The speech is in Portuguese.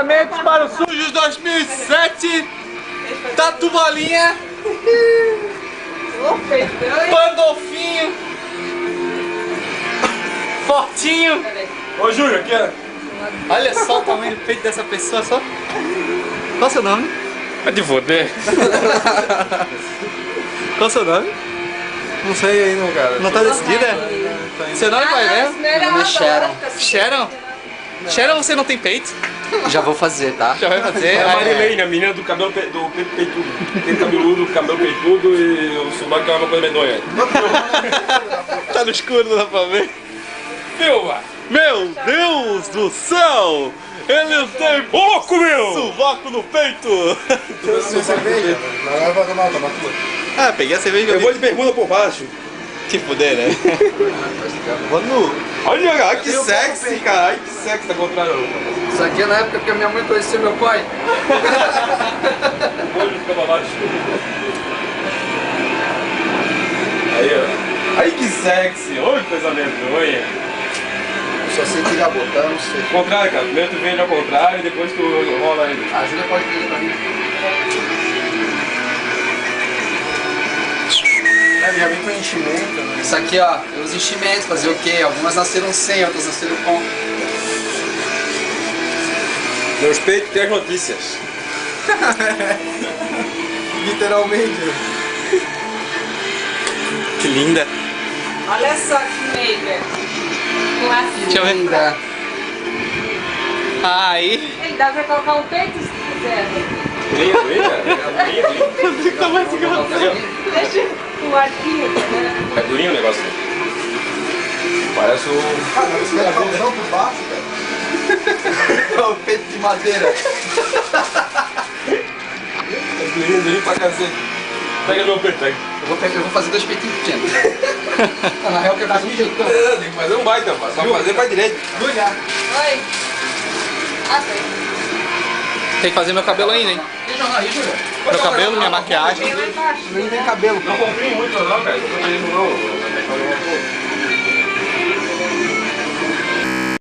lançamentos para o Sujos 2007. Tatu Bolinha. Pandolfinho. Fortinho. Ô Júlio, aqui ó. Olha só o tamanho do peito dessa pessoa, só. Qual o seu nome? É de foder. Qual o seu nome? Não sei ainda, cara. Não tá decidido, é? Seu nome qual é mesmo? Meu nome é Sharon. Sharon? Sharon, você não tem peito? Já vou fazer, tá? Já vai fazer? É a Marilene, a menina do cabelo do peito peitudo. Tem cabeludo, cabelo peitudo e o soldado que é uma coisa medonha. Tá no escuro, não dá pra ver. Filma! Meu Deus do céu! Ele tem Louco, meu! sovaco no peito! Sem cerveja? Não vai tomar tua. Ah, peguei a cerveja que Eu vou de bermuda por baixo. te fuder, né? Mano, Olha, ai, que sexy, cara. Ai, que sexy, tá contrário. Isso aqui é na época que a minha mãe conheceu meu pai. O olho fica pra baixo. Aí, ó. Ai, que sexy. Olha que coisa medonha. só sei tirar botão, não sei. Contrário, cara. Primeiro tu vende ao contrário e depois tu rola ele. A Júlia pode pedir pra mim. Já vem com enchimento, né? Isso aqui, ó, os enchimentos, fazer o quê? Algumas nasceram sem, outras nasceram com. Meus peitos tem as notícias. Literalmente. Que linda! Olha só que meiga. Clássico. Deixa eu ver. Linda. Aí! Ei, dá pra colocar um peito se quiser. Linda, linda. Fica mais engraçado. Deixa o arquinho, né? É durinho o negócio. Parece o... Ah, mas você quer calção por baixo, cara? O peito de madeira. É durinho, durinho pra cacete. Pega meu peito, pega. Eu vou fazer 2 peitinhos pequenos. Na real, que eu faço um peitão. Tem que fazer um baita, pá. Só fazer pra direito. Oi. Ah, sei. Tem que fazer meu cabelo ainda, hein? E o jornal aí, Júlia? Meu cabelo, minha maquiagem. Tem lá embaixo. Nem tem cabelo. Não comprei muito não, cara. Não tô fazendo não.